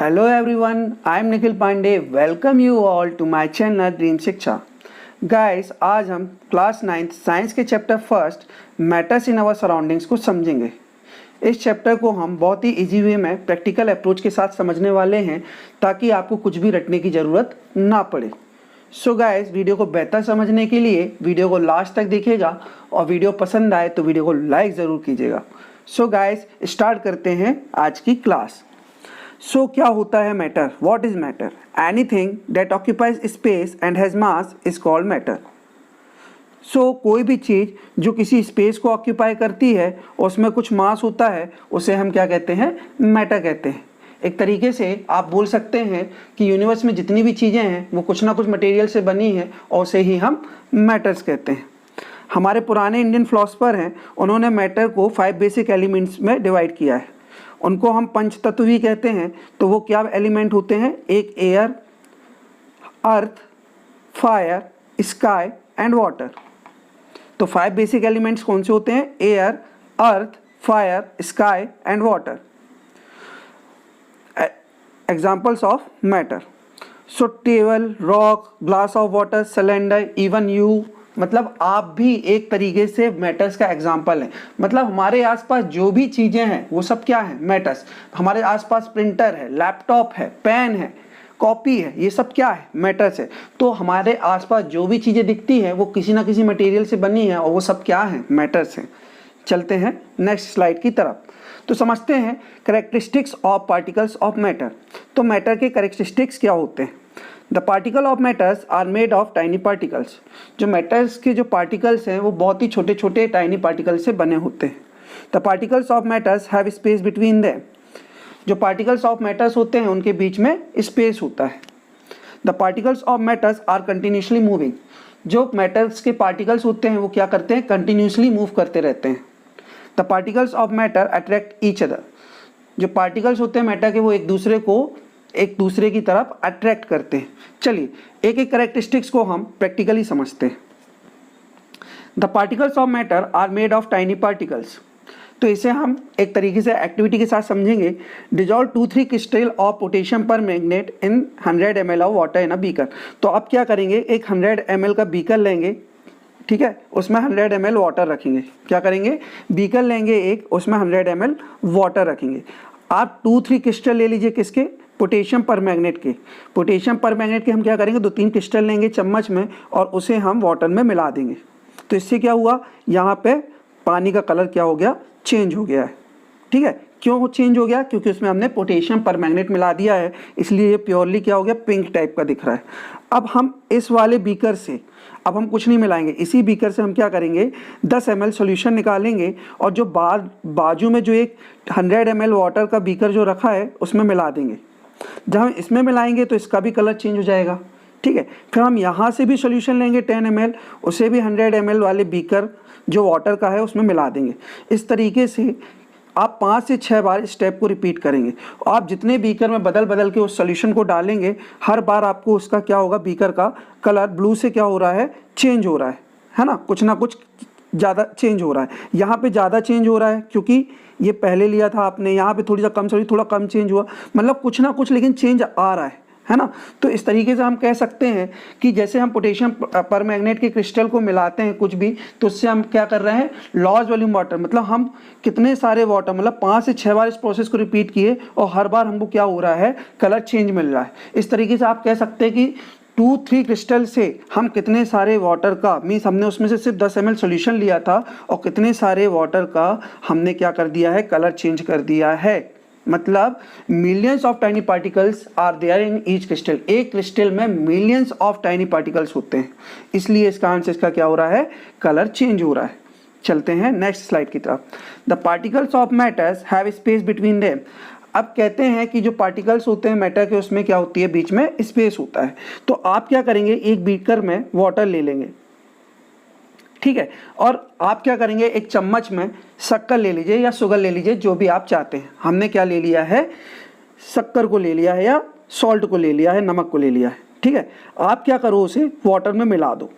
Hello everyone, I am Nikhil Pandey. Welcome you all to my channel Dream Shiksha. Guys, आज हम class 9th science के chapter first matters in our surroundings को समझेंगे। इस chapter को हम बहुत ही इजी वे में प्रैक्टिकल अप्रोच के साथ समझने वाले हैं ताकि आपको कुछ भी रटने की ज़रूरत ना पड़े। सो गाइस, वीडियो को बेहतर समझने के लिए वीडियो को लास्ट तक देखिएगा और वीडियो पसंद आए तो वीडियो को लाइक ज़रूर कीजिएगा। सो गाइस, स्टार्ट करते हैं आज की क्लास। सो क्या होता है matter? What is matter? Anything that occupies space and has mass is called matter. So कोई भी चीज़ जो किसी स्पेस को ऑक्यूपाई करती है और उसमें कुछ मास होता है उसे हम क्या कहते हैं? मैटर कहते हैं। एक तरीके से आप बोल सकते हैं कि यूनिवर्स में जितनी भी चीज़ें हैं वो कुछ ना कुछ मटेरियल से बनी है और उसे ही हम मैटर्स कहते हैं। हमारे पुराने इंडियन फिलोसफर हैं, उन्होंने मैटर को 5 बेसिक एलिमेंट्स में डिवाइड किया है। उनको हम पंच तत्व भी कहते हैं। तो वो क्या एलिमेंट होते हैं? एक air, earth, fire, sky and water. तो 5 बेसिक एलिमेंट्स कौन से होते हैं? Air, earth, fire, sky and water. Examples of matter. So table, rock, glass of water, cylinder, even you, मतलब आप भी एक तरीके से मैटर्स का एग्जाम्पल है। मतलब हमारे आसपास जो भी चीज़ें हैं वो सब क्या है? मैटर्स। हमारे आसपास प्रिंटर है, लैपटॉप है, पेन है, कॉपी है, ये सब क्या है? मैटर्स है। तो हमारे आसपास जो भी चीज़ें दिखती हैं वो किसी ना किसी मटेरियल से बनी है और वो सब क्या है? मैटर्स हैं। चलते हैं नेक्स्ट स्लाइड की तरफ। तो समझते हैं characteristics of particles of matter. तो मैटर के करेक्टरिस्टिक्स क्या होते हैं? The particle of matters are made of tiny particles. जो मैटर्स के जो पार्टिकल्स हैं वो बहुत ही छोटे छोटे टाइनी पार्टिकल्स से बने होते हैं। The particles of matters have space between them. जो पार्टिकल्स ऑफ मैटर्स होते हैं उनके बीच में स्पेस होता है। The particles of matters are continuously moving. जो मैटर्स के पार्टिकल्स होते हैं वो क्या करते हैं? कंटिन्यूसली मूव करते रहते हैं। The particles of matter attract each other. जो पार्टिकल्स होते हैं मैटर के वो एक दूसरे की तरफ अट्रैक्ट करते हैं। चलिए एक एक करेक्टरिस्टिक्स को हम प्रैक्टिकली समझते हैं। The particles of matter are made of tiny particles. तो इसे हम एक तरीके से एक्टिविटी के साथ समझेंगे। डिजॉल्व 2-3 क्रिस्टल ऑफ पोटेशियम पर magnet in 100 ml of water in a beaker. तो अब क्या करेंगे? एक 100 ml का बीकर लेंगे, ठीक है, उसमें 100 ml वाटर रखेंगे। क्या करेंगे? बीकर लेंगे एक, उसमें 100 ml वाटर रखेंगे। आप 2-3 क्रिस्टल ले लीजिए, किसके? पोटेशियम परमैंगनेट के। पोटेशियम परमैंगनेट के हम क्या करेंगे? 2-3 क्रिस्टल लेंगे चम्मच में और उसे हम वाटर में मिला देंगे। तो इससे क्या हुआ? यहाँ पे पानी का कलर क्या हो गया? चेंज हो गया है। ठीक है, क्यों चेंज हो गया? क्योंकि उसमें हमने पोटेशियम परमैंगनेट मिला दिया है, इसलिए ये प्योरली क्या हो गया? पिंक टाइप का दिख रहा है। अब हम इस वाले बीकर से अब हम कुछ नहीं मिलाएंगे, इसी बीकर से हम क्या करेंगे? 10 ml सॉल्यूशन निकालेंगे और जो बाजू में जो एक 100 ml वाटर का बीकर जो रखा है उसमें मिला देंगे। जब हम इसमें मिलाएंगे तो इसका भी कलर चेंज हो जाएगा। ठीक है, फिर हम यहाँ से भी सॉल्यूशन लेंगे 10 ml, उसे भी 100 ml वाले बीकर जो वाटर का है उसमें मिला देंगे। इस तरीके से आप 5 से 6 बार इस स्टेप को रिपीट करेंगे और आप जितने बीकर में बदल बदल के उस सॉल्यूशन को डालेंगे, हर बार आपको उसका क्या होगा? बीकर का कलर ब्लू से क्या हो रहा है? चेंज हो रहा है ना? कुछ ना कुछ ज़्यादा चेंज हो रहा है। यहाँ पे ज़्यादा चेंज हो रहा है क्योंकि ये पहले लिया था आपने, यहाँ पे थोड़ी सा कम सॉरी थोड़ा कम चेंज हुआ, मतलब कुछ ना कुछ लेकिन चेंज आ रहा है ना? तो इस तरीके से हम कह सकते हैं कि जैसे हम पोटेशियम परमैंगनेट के क्रिस्टल को मिलाते हैं कुछ भी, तो उससे हम क्या कर रहे हैं? लॉर्ज वॉल्यूम वाटर, मतलब हम कितने सारे वाटर, मतलब 5 से 6 बार इस प्रोसेस को रिपीट किए और हर बार हमको क्या हो रहा है? कलर चेंज मिल रहा है। इस तरीके से आप कह सकते हैं कि 2-3 क्रिस्टल से हम कितने सारे वाटर का, मीन्स हमने उसमें से सिर्फ 10 ml सॉल्यूशन लिया था और कितने सारे वाटर का हमने क्या कर दिया है? कलर चेंज कर दिया है। मतलब millions of tiny particles are there in each crystal. एक क्रिस्टल में मिलियंस ऑफ टाइनी पार्टिकल्स होते हैं, इसलिए इसका आंसर इसका क्या हो रहा है? कलर चेंज हो रहा है। चलते हैं नेक्स्ट स्लाइड की तरफ। The particles of matters have space between them. अब कहते हैं कि जो पार्टिकल्स होते हैं मैटर के, उसमें क्या होती है? बीच में स्पेस होता है। तो आप क्या करेंगे? एक बीकर में वाटर ले लेंगे, ठीक है, और आप क्या करेंगे? एक चम्मच में शक्कर ले लीजिए या शुगर ले लीजिए, जो भी आप चाहते हैं। हमने क्या ले लिया है? शक्कर को ले लिया है या सॉल्ट को ले लिया है, नमक को ले लिया है। ठीक है, आप क्या करो? उसे वाटर में मिला दो।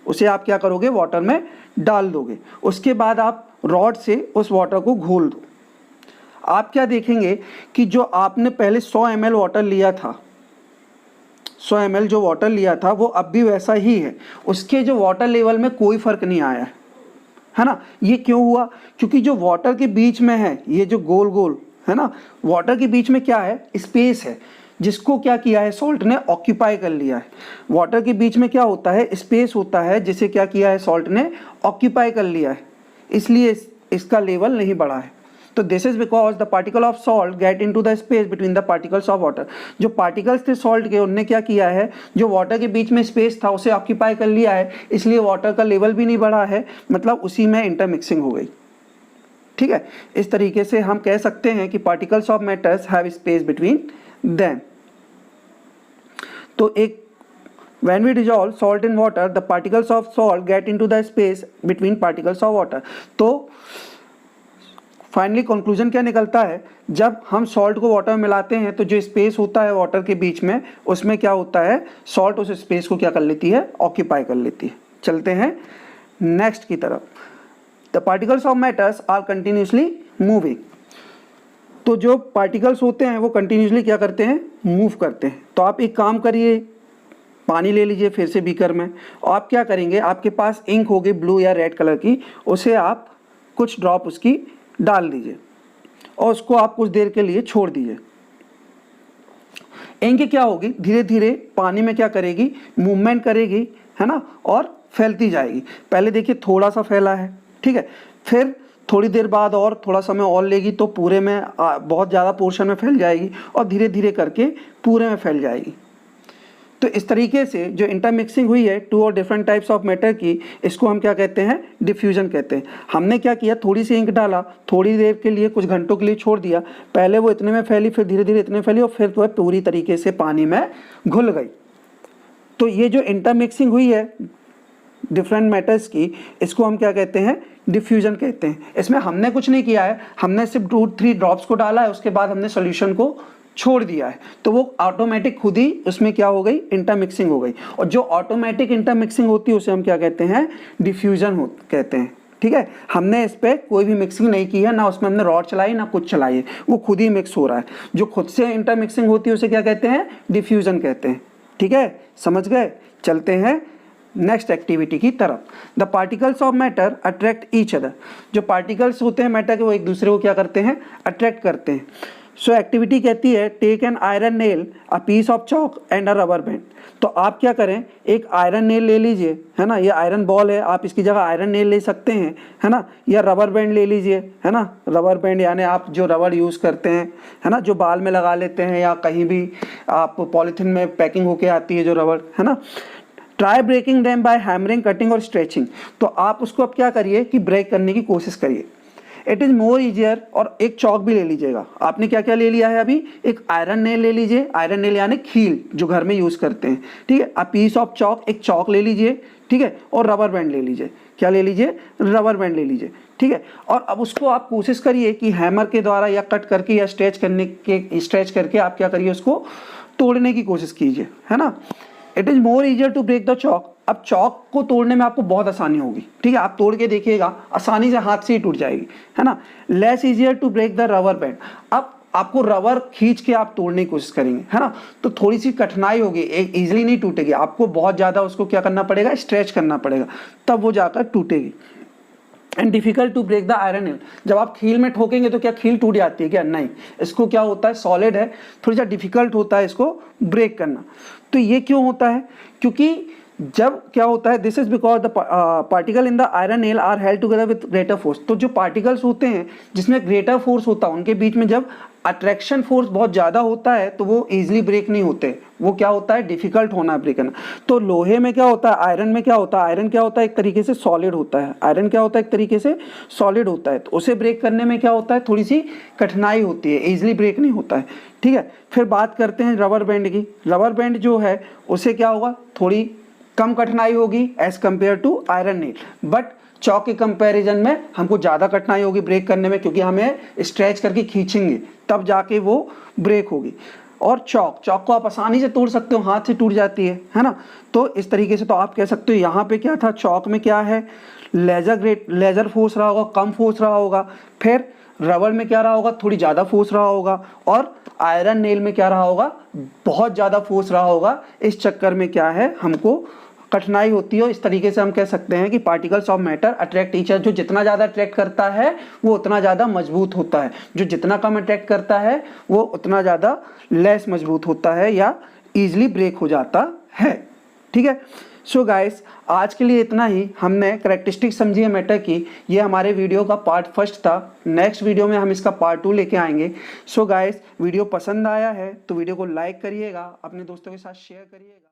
उसे आप क्या करोगे? वाटर में डाल दोगे। उसके बाद आप रॉड से उस वाटर को घोल दो। आप क्या देखेंगे कि जो आपने पहले 100 ml वाटर लिया था, 100 ml जो वाटर लिया था वो अब भी वैसा ही है, उसके जो वाटर लेवल में कोई फ़र्क नहीं आया है ना। ये क्यों हुआ? क्योंकि जो वाटर के बीच में है, ये जो गोल गोल है ना, वाटर के बीच में क्या है? स्पेस है, जिसको क्या किया है? सॉल्ट ने ऑक्यूपाई कर लिया है। वाटर के बीच में क्या होता है? स्पेस होता है, जिसे क्या किया है? सॉल्ट ने ऑक्यूपाई कर लिया है, इसलिए इसका लेवल नहीं बढ़ा है। तो this is because the particle of salt get into the space between the particles of water. जो पार्टिकल्स थे सॉल्ट के, उनने क्या किया है? जो वाटर के बीच में स्पेस था उसे ऑक्यूपाई कर लिया है, इसलिए वाटर का लेवल भी नहीं बढ़ा है, मतलब उसी में इंटरमिक्सिंग हो गई। ठीक है, इस तरीके से हम कह सकते हैं कि particles of matters have space between them. तो एक when we dissolve salt in water, the particles of salt get into the space between particles of water। तो फाइनली कंक्लूजन क्या निकलता है? जब हम सॉल्ट को वाटर में मिलाते हैं तो जो स्पेस होता है वाटर के बीच में, उसमें क्या होता है? सॉल्ट उस स्पेस को क्या कर लेती है? ऑक्यूपाई कर लेती है। चलते हैं नेक्स्ट की तरफ। The particles of matters are continuously moving. तो जो पार्टिकल्स होते हैं वो कंटिन्यूसली क्या करते हैं? मूव करते हैं। तो आप एक काम करिए, पानी ले लीजिए फिर से बीकर में, और आप क्या करेंगे? आपके पास इंक होगी ब्लू या रेड कलर की, उसे आप कुछ ड्रॉप उसकी डाल दीजिए और उसको आप कुछ देर के लिए छोड़ दीजिए। इंक क्या होगी? धीरे धीरे पानी में क्या करेगी? मूवमेंट करेगी, है ना, और फैलती जाएगी। पहले देखिए थोड़ा सा फैला है, ठीक है, फिर थोड़ी देर बाद और थोड़ा समय और लेगी तो पूरे में बहुत ज़्यादा पोर्शन में फैल जाएगी, और धीरे धीरे करके पूरे में फैल जाएगी। तो इस तरीके से जो इंटरमिक्सिंग हुई है टू और डिफरेंट टाइप्स ऑफ मैटर की, इसको हम क्या कहते हैं? डिफ्यूजन कहते हैं। हमने क्या किया? थोड़ी सी इंक डाला, थोड़ी देर के लिए, कुछ घंटों के लिए छोड़ दिया, पहले वो इतने में फैली, फिर धीरे धीरे इतने फैली, और फिर तो पूरी तरीके से पानी में घुल गई। तो ये जो इंटरमिक्सिंग हुई है डिफरेंट मैटर्स की, इसको हम क्या कहते हैं? डिफ्यूजन कहते हैं। इसमें हमने कुछ नहीं किया है, हमने सिर्फ 2-3 ड्रॉप्स को डाला है, उसके बाद हमने सोल्यूशन को छोड़ दिया है, तो वो ऑटोमेटिक खुद ही उसमें क्या हो गई? इंटरमिक्सिंग हो गई। और जो ऑटोमेटिक इंटरमिक्सिंग होती है उसे हम क्या कहते हैं? डिफ्यूजन कहते हैं। ठीक है, हमने इस पर कोई भी मिक्सिंग नहीं की है, ना उसमें हमने रॉड चलाई ना कुछ चलाई है, वो खुद ही मिक्स हो रहा है। जो खुद से इंटरमिक्सिंग होती है उसे क्या कहते हैं? डिफ्यूजन कहते हैं। ठीक है, समझ गए? चलते हैं नेक्स्ट एक्टिविटी की तरफ। The particles of matter attract each other. जो पार्टिकल्स होते हैं मैटर के, वो एक दूसरे को क्या करते हैं? अट्रैक्ट करते हैं। सो एक्टिविटी कहती है take an iron nail, a piece of chalk and a rubber band. तो आप क्या करें? एक आयरन नेल ले लीजिए, है ना, ये आयरन बॉल है, आप इसकी जगह आयरन नेल ले सकते हैं, है ना, या रबर बैंड ले लीजिए, है ना। रबर बैंड यानी आप जो रबर यूज़ करते हैं, है ना, जो बाल में लगा लेते हैं, या कहीं भी आप पॉलीथीन में पैकिंग होके आती है जो रबर, है ना। Try breaking them by hammering, cutting और स्ट्रेचिंग। तो आप उसको अब क्या करिए कि ब्रेक करने की कोशिश करिए। It is more easier. और एक चौक भी ले लीजिएगा। आपने क्या क्या ले लिया है अभी? एक आयरन नेल ले लीजिए, आयरन नेल यानी खील जो घर में यूज़ करते हैं, ठीक है। अ पीस ऑफ चौक, एक चौक ले लीजिए, ठीक है, और रबर बैंड ले लीजिए। क्या ले लीजिए? रबर बैंड ले लीजिए, ठीक है। और अब उसको आप कोशिश करिए कि हैमर के द्वारा या कट करके या स्ट्रेच करके आप क्या करिए? उसको तोड़ने की कोशिश कीजिए, है ना। It is more easier to break the chalk. अब चॉक को तोड़ने में आपको बहुत आसानी होगी, ठीक है, आप तोड़ के देखिएगा, आसानी से हाथ से ही टूट जाएगी, है ना। Less easier to break the rubber band. अब आपको रबर खींच के आप तोड़ने की कोशिश करेंगे, है ना, तो थोड़ी सी कठिनाई होगी, एक ईजिली नहीं टूटेगी, आपको बहुत ज़्यादा उसको क्या करना पड़ेगा? स्ट्रेच करना पड़ेगा, तब वो जाकर टूटेगी। And difficult to break the iron nail. जब आप खील में ठोकेंगे तो क्या खील टूट जाती है क्या? नहीं, इसको क्या होता है? सॉलिड है, थोड़ा सा डिफिकल्ट होता है इसको ब्रेक करना। तो ये क्यों होता है? क्योंकि जब क्या होता है, this is because the particle in the iron nail are held together with greater force. तो जो पार्टिकल्स होते हैं जिसमें ग्रेटर फोर्स होता है, उनके बीच में जब अट्रैक्शन फोर्स बहुत ज़्यादा होता है तो वो ईजिली ब्रेक नहीं होते, वो क्या होता है? डिफिकल्ट होना ब्रेक करना। तो लोहे में क्या होता है? आयरन में क्या होता है? आयरन क्या होता है? एक तरीके से सॉलिड होता है। आयरन क्या होता है? एक तरीके से सॉलिड होता है, तो उसे ब्रेक करने में क्या होता है? थोड़ी सी कठिनाई होती है, ईजिली ब्रेक नहीं होता है, ठीक है। फिर बात करते हैं रबर बैंड की। रबर बैंड जो है उसे क्या होगा? थोड़ी कम कठिनाई होगी as compare to iron nail, but chalk के कंपैरिजन में हमको ज़्यादा कठिनाई होगी ब्रेक करने में, क्योंकि हमें स्ट्रेच करके खींचेंगे तब जाके वो ब्रेक होगी। और चॉक को आप आसानी से तोड़ सकते हो, हाथ से टूट जाती है ना। तो इस तरीके से तो आप कह सकते हो यहाँ पे क्या था, चॉक में क्या है, लेजर फोर्स रहा होगा, कम फोर्स रहा होगा। फिर रबर में क्या रहा होगा, थोड़ी ज़्यादा फोर्स रहा होगा। और आयरन नेल में क्या रहा होगा, बहुत ज़्यादा फोर्स रहा होगा। इस चक्कर में क्या है, हमको कठिनाई होती है। इस तरीके से हम कह सकते हैं कि particles of matter attract each other. जो जितना ज़्यादा अट्रैक्ट करता है वो उतना ज़्यादा मजबूत होता है, जो जितना कम अट्रैक्ट करता है वो उतना ज़्यादा लेस मजबूत होता है या ईजिली ब्रेक हो जाता है। ठीक है। सो गाइस, आज के लिए इतना ही। हमने कैरेक्टरिस्टिक समझी है मैटर की। ये हमारे वीडियो का पार्ट फर्स्ट था। नेक्स्ट वीडियो में हम इसका पार्ट 2 लेके आएंगे। सो गाइस, वीडियो पसंद आया है तो वीडियो को लाइक करिएगा, अपने दोस्तों के साथ शेयर करिएगा।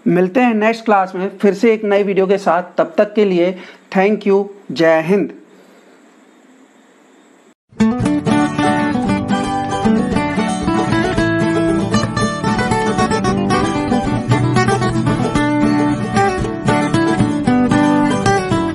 मिलते हैं नेक्स्ट क्लास में फिर से एक नई वीडियो के साथ। तब तक के लिए थैंक यू। जय हिंद।